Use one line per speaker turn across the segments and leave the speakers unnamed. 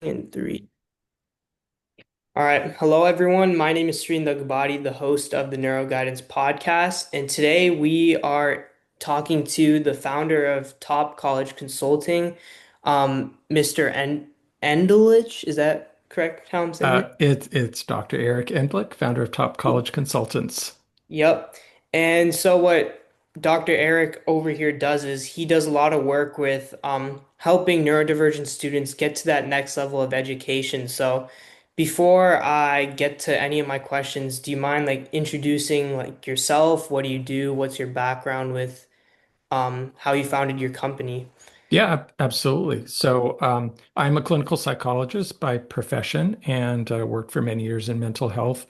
In three. All right. Hello, everyone. My name is Sreen Dagbadi, the host of the NeuroGuidance Podcast. And today we are talking to the founder of Top College Consulting, Mr. Endlich. Is that correct how I'm saying it?
It's Dr. Eric Endlich, founder of Top College Consultants.
Yep. And so what Dr. Eric over here does is he does a lot of work with helping neurodivergent students get to that next level of education. So before I get to any of my questions, do you mind like introducing like yourself? What do you do? What's your background with how you founded your company?
Absolutely. I'm a clinical psychologist by profession and worked for many years in mental health.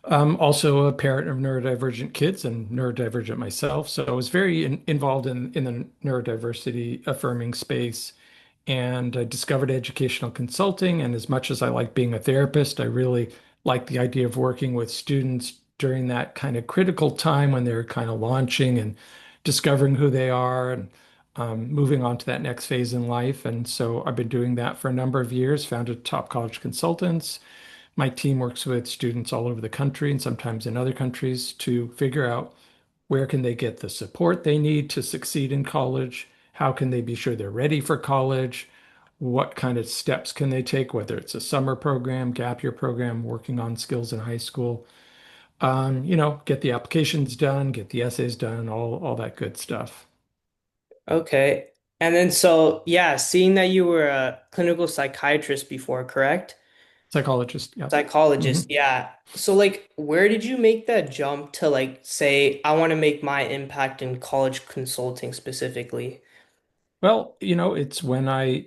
Also a parent of neurodivergent kids and neurodivergent myself. So I was very involved in the neurodiversity affirming space. And I discovered educational consulting. And as much as I like being a therapist, I really like the idea of working with students during that kind of critical time when they're kind of launching and discovering who they are and moving on to that next phase in life. And so I've been doing that for a number of years, founded Top College Consultants. My team works with students all over the country and sometimes in other countries to figure out where can they get the support they need to succeed in college? How can they be sure they're ready for college? What kind of steps can they take, whether it's a summer program, gap year program, working on skills in high school? Get the applications done, get the essays done, all that good stuff.
Okay. And then so yeah, seeing that you were a clinical psychiatrist before, correct?
Psychologist, yeah. hmm
Psychologist, yeah. So like where did you make that jump to like say I want to make my impact in college consulting specifically?
Well, it's when I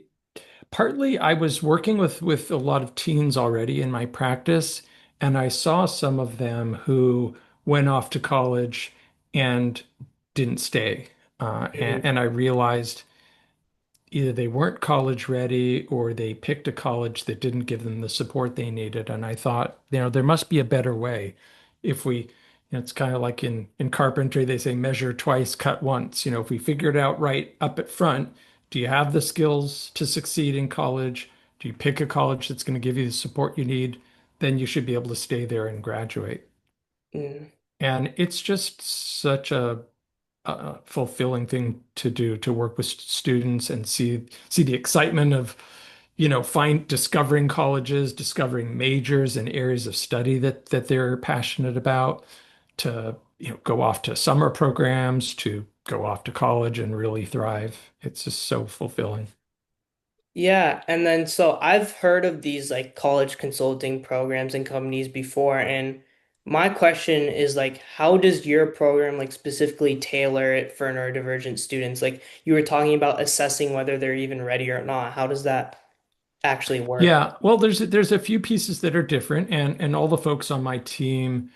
was working with a lot of teens already in my practice, and I saw some of them who went off to college and didn't stay.
Mm,
And I realized either they weren't college ready or they picked a college that didn't give them the support they needed. And I thought, there must be a better way. If it's kind of like in carpentry, they say measure twice, cut once. If we figure it out right up at front, do you have the skills to succeed in college? Do you pick a college that's going to give you the support you need? Then you should be able to stay there and graduate.
mm.
And it's just such a fulfilling thing to do to work with students and see the excitement of find discovering colleges, discovering majors and areas of study that they're passionate about, to go off to summer programs, to go off to college and really thrive. It's just so fulfilling.
Yeah, and then so I've heard of these like college consulting programs and companies before, and my question is like, how does your program like specifically tailor it for neurodivergent students? Like you were talking about assessing whether they're even ready or not. How does that actually work?
Yeah, well, there's a few pieces that are different, and all the folks on my team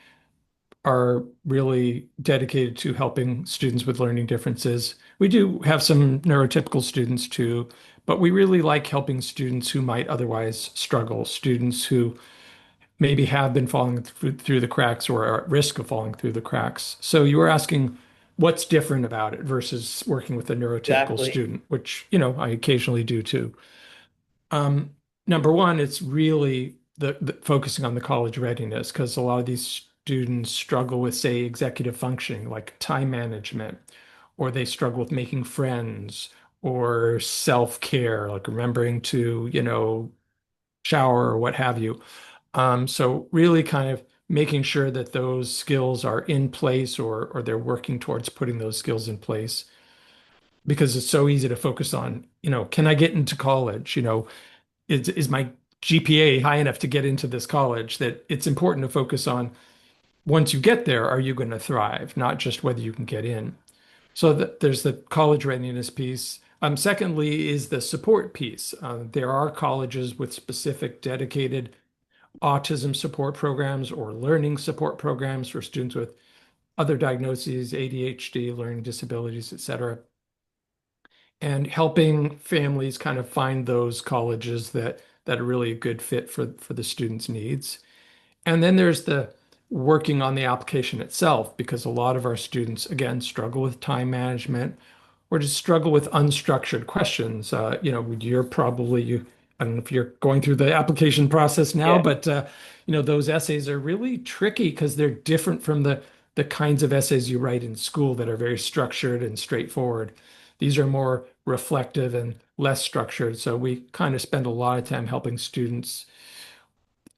are really dedicated to helping students with learning differences. We do have some neurotypical students too, but we really like helping students who might otherwise struggle, students who maybe have been falling through the cracks or are at risk of falling through the cracks. So you were asking what's different about it versus working with a neurotypical
Exactly.
student, which, I occasionally do too. Um, Number one, it's really the focusing on the college readiness because a lot of these students struggle with, say, executive functioning, like time management, or they struggle with making friends or self-care, like remembering to, shower or what have you. So really kind of making sure that those skills are in place or they're working towards putting those skills in place because it's so easy to focus on, can I get into college? Is my GPA high enough to get into this college, that it's important to focus on once you get there, are you going to thrive, not just whether you can get in. So there's the college readiness piece. Secondly, is the support piece. There are colleges with specific dedicated autism support programs or learning support programs for students with other diagnoses, ADHD, learning disabilities, et cetera, and helping families kind of find those colleges that are really a good fit for the students' needs. And then there's the working on the application itself, because a lot of our students, again, struggle with time management or just struggle with unstructured questions. You're probably I don't know if you're going through the application process now,
Yeah.
but those essays are really tricky because they're different from the kinds of essays you write in school that are very structured and straightforward. These are more reflective and less structured. So we kind of spend a lot of time helping students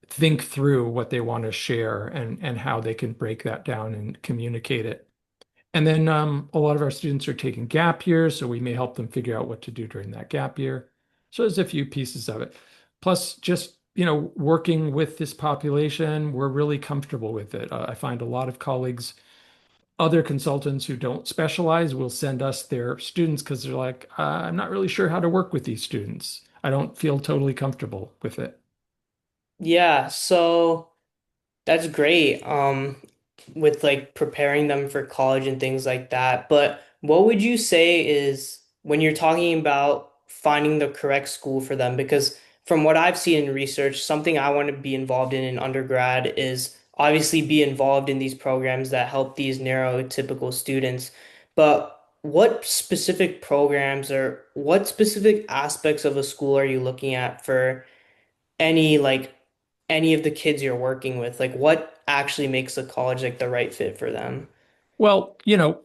think through what they want to share and how they can break that down and communicate it. And then a lot of our students are taking gap years, so we may help them figure out what to do during that gap year. So there's a few pieces of it. Plus, just working with this population, we're really comfortable with it. I find a lot of colleagues, other consultants who don't specialize, will send us their students because they're like, I'm not really sure how to work with these students. I don't feel totally comfortable with it.
Yeah, so that's great. With like preparing them for college and things like that. But what would you say is when you're talking about finding the correct school for them? Because from what I've seen in research, something I want to be involved in undergrad is obviously be involved in these programs that help these neurotypical students. But what specific programs or what specific aspects of a school are you looking at for any any of the kids you're working with? Like what actually makes a college like the right fit for them?
Well,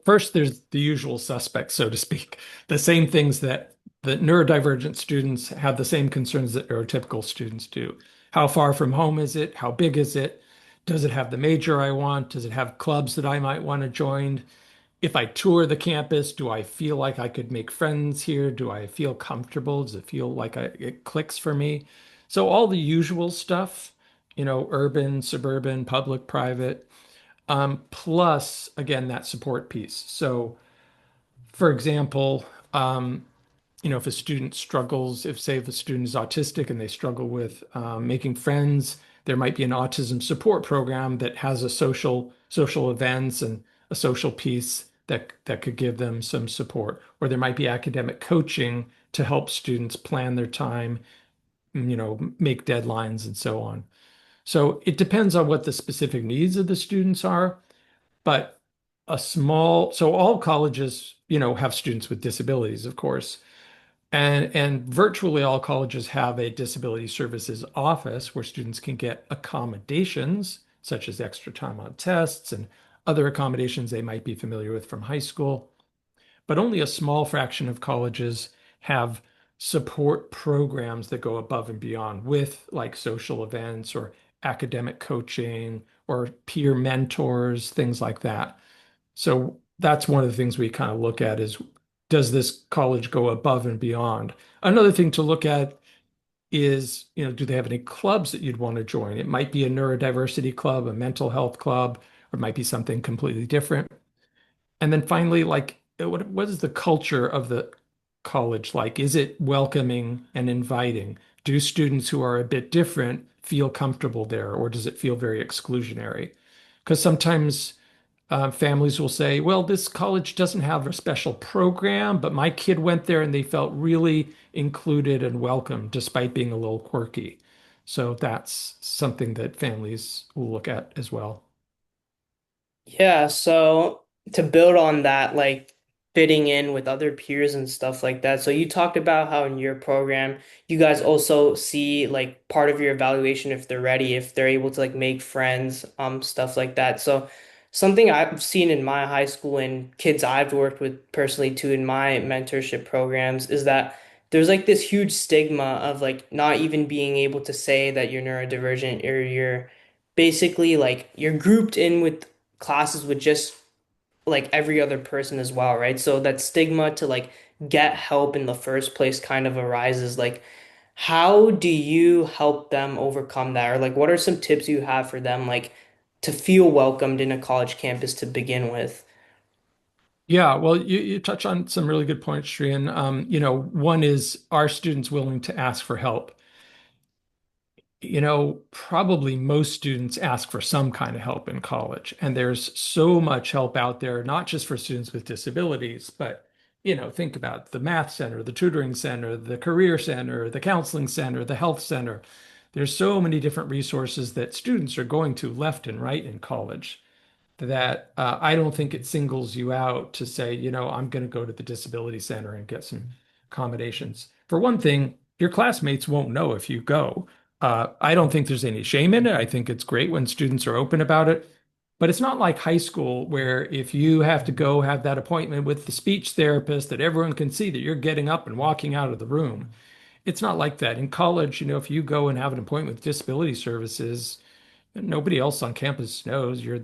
first there's the usual suspects, so to speak. The same things that neurodivergent students have the same concerns that neurotypical students do. How far from home is it? How big is it? Does it have the major I want? Does it have clubs that I might want to join? If I tour the campus, do I feel like I could make friends here? Do I feel comfortable? Does it feel like it clicks for me? So all the usual stuff, urban, suburban, public, private. Plus, again, that support piece. So, for example, if a student struggles, if a student is autistic and they struggle with making friends, there might be an autism support program that has a social events and a social piece that could give them some support. Or there might be academic coaching to help students plan their time, make deadlines and so on. So it depends on what the specific needs of the students are. But so all colleges, have students with disabilities, of course. And virtually all colleges have a disability services office where students can get accommodations, such as extra time on tests and other accommodations they might be familiar with from high school. But only a small fraction of colleges have support programs that go above and beyond with like social events or academic coaching or peer mentors, things like that. So that's one of the things we kind of look at is, does this college go above and beyond? Another thing to look at is, do they have any clubs that you'd want to join? It might be a neurodiversity club, a mental health club, or it might be something completely different. And then finally, like, what is the culture of the college like? Is it welcoming and inviting? Do students who are a bit different feel comfortable there, or does it feel very exclusionary? Because sometimes families will say, well, this college doesn't have a special program, but my kid went there and they felt really included and welcome despite being a little quirky. So that's something that families will look at as well.
Yeah, so to build on that, like fitting in with other peers and stuff like that. So you talked about how in your program, you guys also see like part of your evaluation if they're ready, if they're able to like make friends, stuff like that. So something I've seen in my high school and kids I've worked with personally too in my mentorship programs is that there's like this huge stigma of like not even being able to say that you're neurodivergent or you're basically like you're grouped in with classes with just like every other person as well, right? So that stigma to like get help in the first place kind of arises. Like, how do you help them overcome that? Or like, what are some tips you have for them, like to feel welcomed in a college campus to begin with?
Yeah, well, you touch on some really good points, Shrian. One is, are students willing to ask for help? Probably most students ask for some kind of help in college, and there's so much help out there, not just for students with disabilities, but think about the math center, the tutoring center, the career center, the counseling center, the health center. There's so many different resources that students are going to left and right in college that I don't think it singles you out to say, I'm going to go to the disability center and get some accommodations. For one thing, your classmates won't know if you go. I don't think there's any shame in it. I think it's great when students are open about it. But it's not like high school where if you have to go have that appointment with the speech therapist that everyone can see that you're getting up and walking out of the room. It's not like that. In college, if you go and have an appointment with disability services, nobody else on campus knows. You're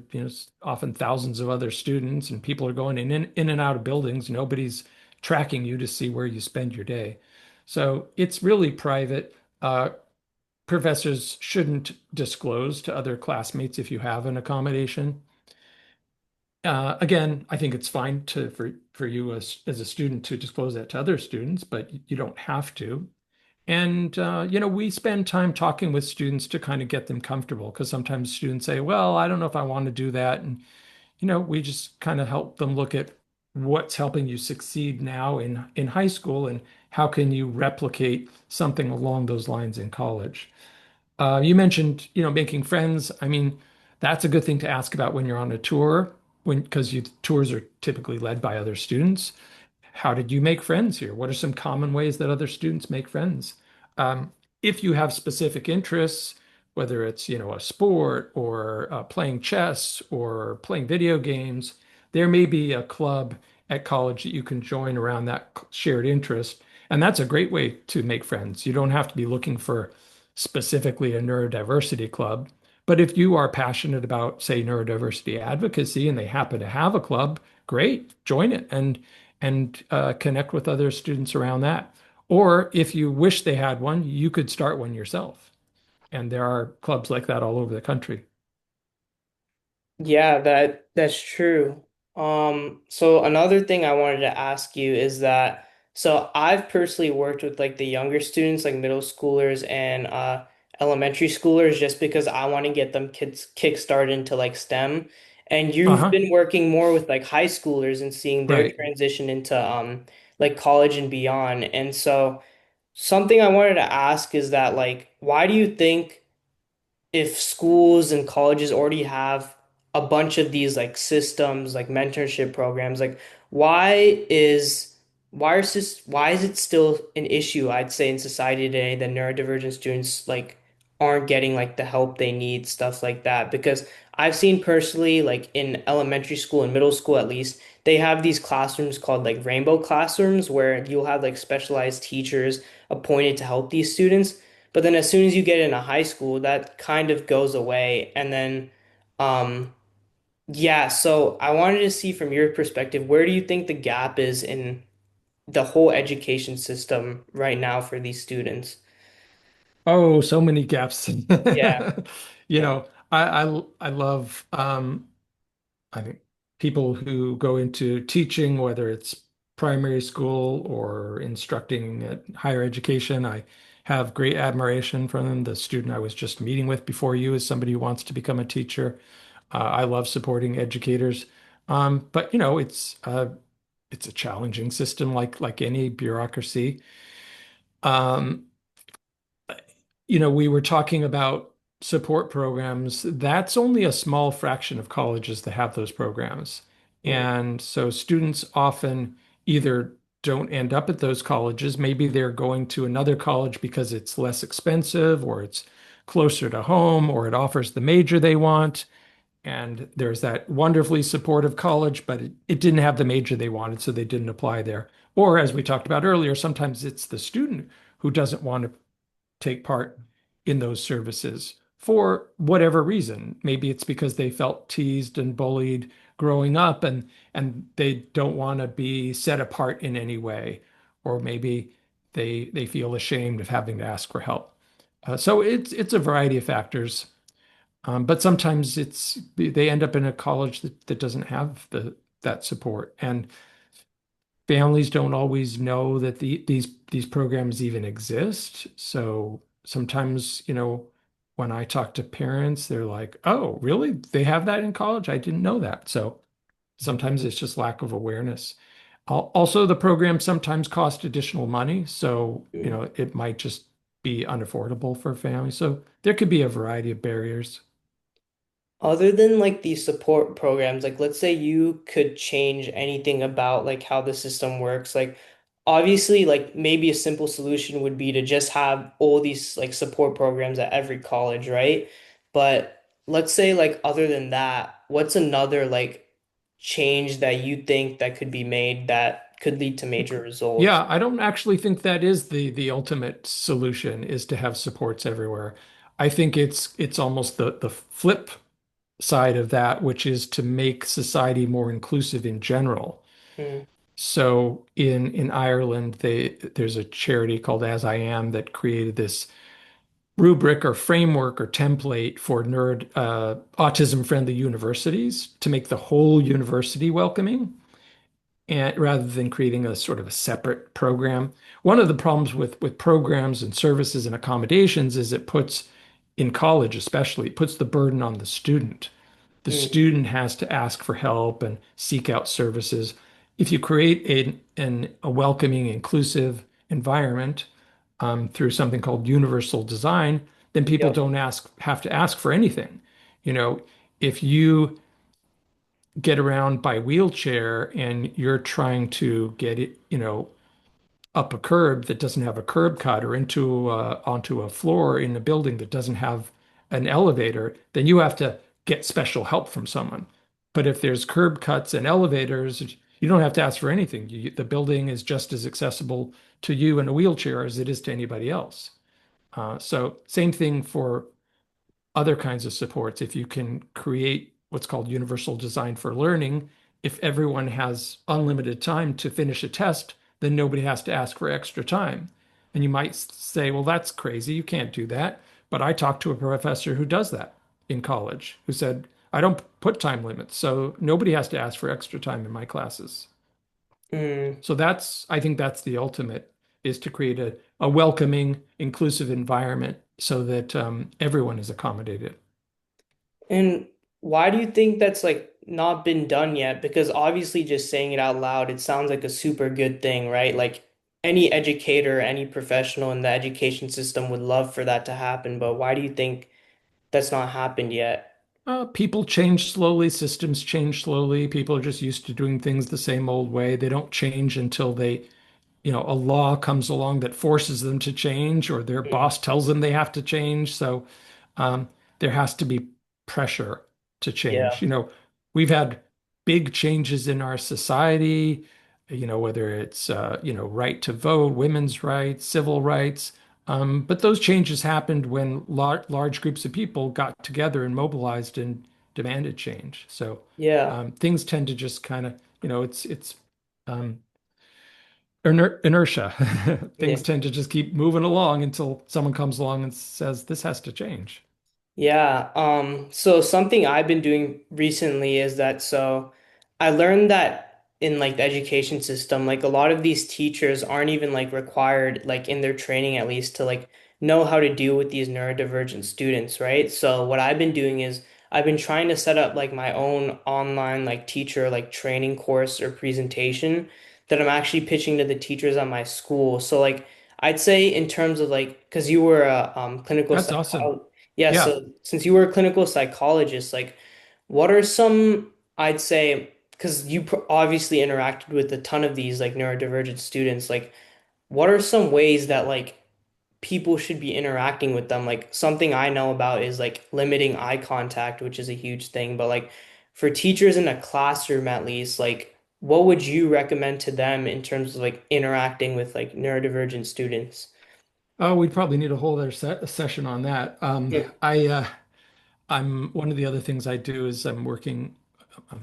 often thousands of other students and people are going in and out of buildings. Nobody's tracking you to see where you spend your day. So it's really private. Professors shouldn't disclose to other classmates if you have an accommodation. Again, I think it's fine for you as a student to disclose that to other students, but you don't have to. And we spend time talking with students to kind of get them comfortable because sometimes students say, "Well, I don't know if I want to do that." And we just kind of help them look at what's helping you succeed now in high school and how can you replicate something along those lines in college. You mentioned, making friends. I mean, that's a good thing to ask about when you're on a tour, because tours are typically led by other students. How did you make friends here? What are some common ways that other students make friends? If you have specific interests, whether it's, a sport or playing chess or playing video games, there may be a club at college that you can join around that shared interest. And that's a great way to make friends. You don't have to be looking for specifically a neurodiversity club. But if you are passionate about, say, neurodiversity advocacy and they happen to have a club, great, join it and connect with other students around that. Or if you wish they had one, you could start one yourself. And there are clubs like that all over the country.
Yeah, that's true. So another thing I wanted to ask you is that so I've personally worked with like the younger students, like middle schoolers and elementary schoolers, just because I want to get them kids kick-started into like STEM. And you've
Uh-huh.
been working more with like high schoolers and seeing their
Right.
transition into like college and beyond. And so something I wanted to ask is that like why do you think if schools and colleges already have a bunch of these like systems, like mentorship programs, like why is why is it still an issue, I'd say, in society today that neurodivergent students like aren't getting like the help they need, stuff like that? Because I've seen personally, like in elementary school and middle school at least, they have these classrooms called like rainbow classrooms where you'll have like specialized teachers appointed to help these students. But then as soon as you get into high school, that kind of goes away. And then, um, yeah, so I wanted to see from your perspective, where do you think the gap is in the whole education system right now for these students?
Oh, so many gaps.
Yeah, yeah.
I love I think people who go into teaching, whether it's primary school or instructing at higher education, I have great admiration for them. The student I was just meeting with before you is somebody who wants to become a teacher. I love supporting educators. But it's a challenging system like any bureaucracy. Um, we were talking about support programs. That's only a small fraction of colleges that have those programs.
Mm,
And so students often either don't end up at those colleges. Maybe they're going to another college because it's less expensive or it's closer to home or it offers the major they want. And there's that wonderfully supportive college, but it didn't have the major they wanted, so they didn't apply there. Or as we talked about earlier, sometimes it's the student who doesn't want to take part in those services for whatever reason. Maybe it's because they felt teased and bullied growing up and they don't want to be set apart in any way. Or maybe they feel ashamed of having to ask for help. So it's a variety of factors. But sometimes they end up in a college that doesn't have that support. And families don't always know that these programs even exist. So sometimes, when I talk to parents, they're like, "Oh, really? They have that in college? I didn't know that." So sometimes it's just lack of awareness. Also, the programs sometimes cost additional money, so
mm.
it might just be unaffordable for families. So there could be a variety of barriers.
Other than like these support programs, like let's say you could change anything about like how the system works, like obviously, like maybe a simple solution would be to just have all these like support programs at every college, right? But let's say like other than that, what's another like change that you think that could be made that could lead to major results?
Yeah, I don't actually think that is the ultimate solution is to have supports everywhere. I think it's almost the flip side of that, which is to make society more inclusive in general.
Mm,
So in Ireland, there's a charity called As I Am that created this rubric or framework or template for autism-friendly universities to make the whole university welcoming, and rather than creating a sort of a separate program. One of the problems with programs and services and accommodations is it puts, in college especially, it puts the burden on the student. The
mm,
student has to ask for help and seek out services. If you create a welcoming, inclusive environment through something called universal design, then people
yep.
don't have to ask for anything. You know, if you get around by wheelchair and you're trying to get it, up a curb that doesn't have a curb cut or onto a floor in a building that doesn't have an elevator, then you have to get special help from someone. But if there's curb cuts and elevators, you don't have to ask for anything. The building is just as accessible to you in a wheelchair as it is to anybody else. So same thing for other kinds of supports. If you can create what's called universal design for learning, if everyone has unlimited time to finish a test, then nobody has to ask for extra time. And you might say, well, that's crazy. You can't do that. But I talked to a professor who does that in college, who said, I don't put time limits, so nobody has to ask for extra time in my classes.
Mm.
So I think that's the ultimate, is to create a welcoming, inclusive environment so that everyone is accommodated.
And why do you think that's like not been done yet? Because obviously just saying it out loud, it sounds like a super good thing, right? Like any educator, any professional in the education system would love for that to happen, but why do you think that's not happened yet?
People change slowly, systems change slowly. People are just used to doing things the same old way. They don't change until a law comes along that forces them to change or their
Mm,
boss tells them they have to change. So um, there has to be pressure to change.
yeah.
We've had big changes in our society, whether it's, right to vote, women's rights, civil rights. But those changes happened when large groups of people got together and mobilized and demanded change. So
Yeah.
things tend to just kind of, it's um, inertia.
Yeah.
Things tend to just keep moving along until someone comes along and says, this has to change.
Yeah, so something I've been doing recently is that so I learned that in like the education system, like a lot of these teachers aren't even like required, like in their training at least, to like know how to deal with these neurodivergent students, right? So what I've been doing is I've been trying to set up like my own online like teacher like training course or presentation that I'm actually pitching to the teachers at my school. So like I'd say in terms of like, because you were a clinical
That's awesome.
psychologist. Yeah,
Yeah.
so since you were a clinical psychologist, like what are some, I'd say, because you obviously interacted with a ton of these like neurodivergent students, like what are some ways that like people should be interacting with them? Like something I know about is like limiting eye contact, which is a huge thing, but like for teachers in a classroom at least, like what would you recommend to them in terms of like interacting with like neurodivergent students?
Oh, we'd probably need a whole other session on that.
Hmm.
I'm one of the other things I do is I'm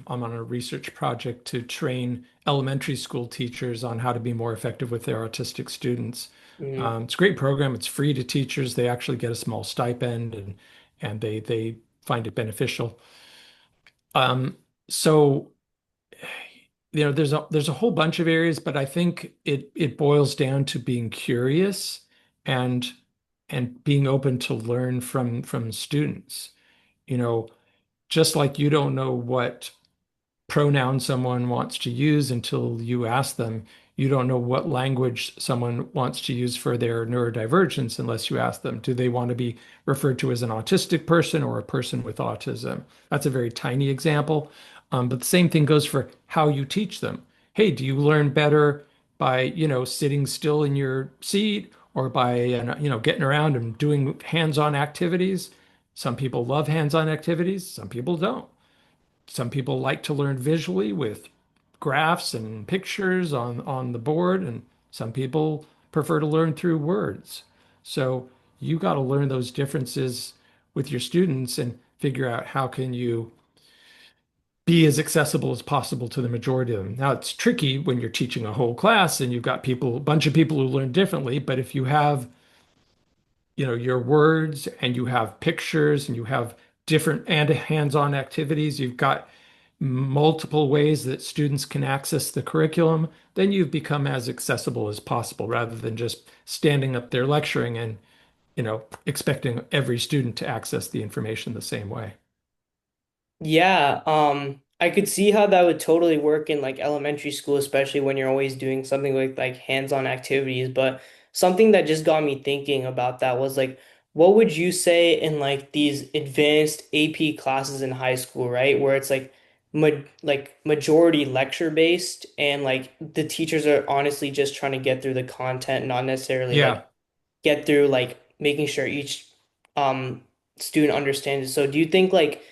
on a research project to train elementary school teachers on how to be more effective with their autistic students.
Mm,
It's a great program. It's free to teachers. They actually get a small stipend and they find it beneficial. Um, so there's a whole bunch of areas, but I think it boils down to being curious and being open to learn from students. You know, just like you don't know what pronoun someone wants to use until you ask them. You don't know what language someone wants to use for their neurodivergence unless you ask them. Do they want to be referred to as an autistic person or a person with autism? That's a very tiny example. But the same thing goes for how you teach them. Hey, do you learn better by, sitting still in your seat or by, getting around and doing hands-on activities. Some people love hands-on activities, some people don't. Some people like to learn visually with graphs and pictures on the board, and some people prefer to learn through words. So you got to learn those differences with your students and figure out how can you be as accessible as possible to the majority of them. Now it's tricky when you're teaching a whole class and you've got a bunch of people who learn differently, but if you have, your words and you have pictures and you have different and hands-on activities, you've got multiple ways that students can access the curriculum, then you've become as accessible as possible rather than just standing up there lecturing and, expecting every student to access the information the same way.
Yeah, I could see how that would totally work in like elementary school, especially when you're always doing something like hands-on activities. But something that just got me thinking about that was like, what would you say in like these advanced AP classes in high school, right? Where it's like ma like majority lecture based and like the teachers are honestly just trying to get through the content, not necessarily
Yeah.
like get through like making sure each um student understands it. So do you think like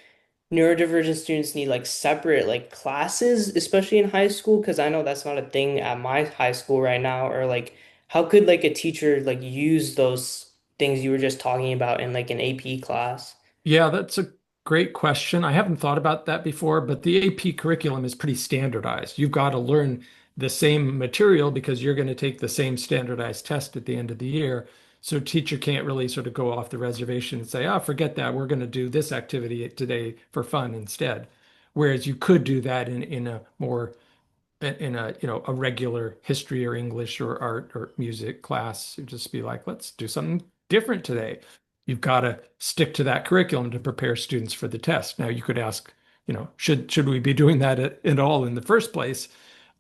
neurodivergent students need like separate like classes, especially in high school? Because I know that's not a thing at my high school right now. Or like, how could like a teacher like use those things you were just talking about in like an AP class?
Yeah, that's a great question. I haven't thought about that before, but the AP curriculum is pretty standardized. You've got to learn the same material because you're going to take the same standardized test at the end of the year. So teacher can't really sort of go off the reservation and say, "Oh, forget that. We're going to do this activity today for fun instead." Whereas you could do that in a more in a a regular history or English or art or music class. You just be like, let's do something different today. You've got to stick to that curriculum to prepare students for the test. Now you could ask, should we be doing that at all in the first place?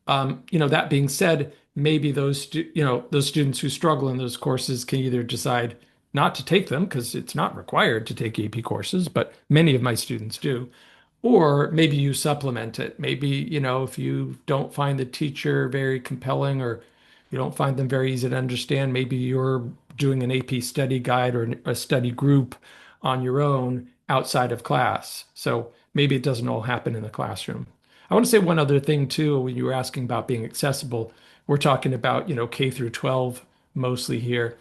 That being said, maybe those students who struggle in those courses can either decide not to take them because it's not required to take AP courses, but many of my students do. Or maybe you supplement it. Maybe, if you don't find the teacher very compelling or you don't find them very easy to understand, maybe you're doing an AP study guide or a study group on your own outside of class. So maybe it doesn't all happen in the classroom. I want to say one other thing too, when you were asking about being accessible, we're talking about, K through 12 mostly here.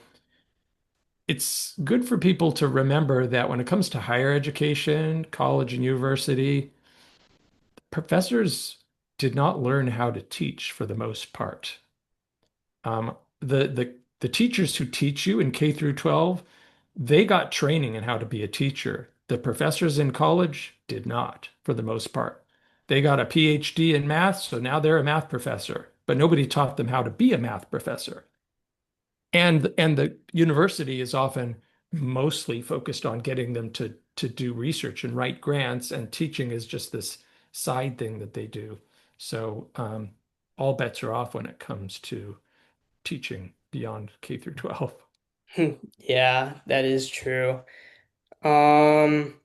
It's good for people to remember that when it comes to higher education, college and university, professors did not learn how to teach for the most part. The teachers who teach you in K through 12, they got training in how to be a teacher. The professors in college did not, for the most part. They got a Ph.D. in math, so now they're a math professor, but nobody taught them how to be a math professor. And the university is often mostly focused on getting them to do research and write grants, and teaching is just this side thing that they do. So all bets are off when it comes to teaching beyond K through 12.
Yeah, that is true. Um,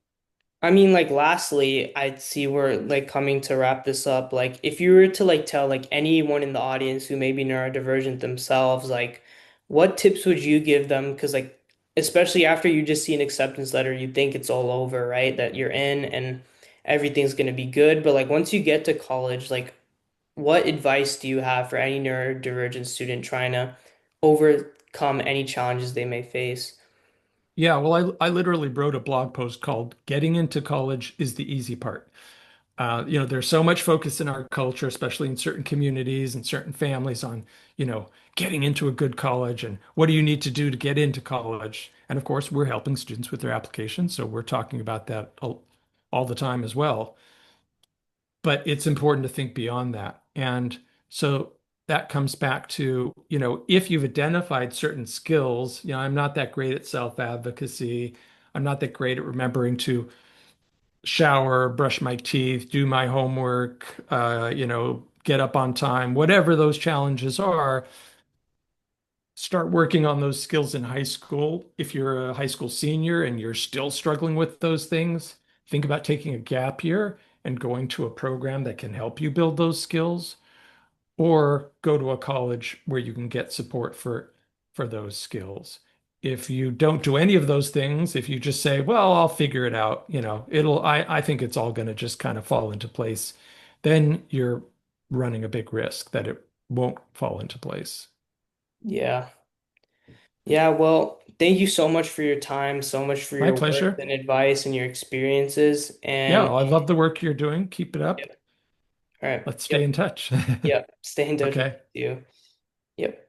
I mean, like, lastly, I'd see we're like coming to wrap this up. Like, if you were to like tell like anyone in the audience who may be neurodivergent themselves, like, what tips would you give them? Because like, especially after you just see an acceptance letter, you think it's all over, right? That you're in and everything's gonna be good. But like, once you get to college, like, what advice do you have for any neurodivergent student trying to overcome any challenges they may face?
Yeah, well, I literally wrote a blog post called "Getting into College is the Easy Part." There's so much focus in our culture, especially in certain communities and certain families, on, getting into a good college and what do you need to do to get into college. And of course, we're helping students with their applications, so we're talking about that all the time as well. But it's important to think beyond that. And so that comes back to, if you've identified certain skills, I'm not that great at self-advocacy. I'm not that great at remembering to shower, brush my teeth, do my homework, get up on time, whatever those challenges are, start working on those skills in high school. If you're a high school senior and you're still struggling with those things, think about taking a gap year and going to a program that can help you build those skills. or go to a college where you can get support for those skills. If you don't do any of those things, if you just say, well, I'll figure it out, I think it's all going to just kind of fall into place, then you're running a big risk that it won't fall into place.
Yeah. Yeah, well, thank you so much for your time, so much for
My
your work
pleasure.
and advice and your experiences.
Yeah,
And
I love the work you're doing. Keep it up.
yep. All right.
Let's stay
Yep.
in touch.
Yep. Stay in touch with
Okay.
you. Yep.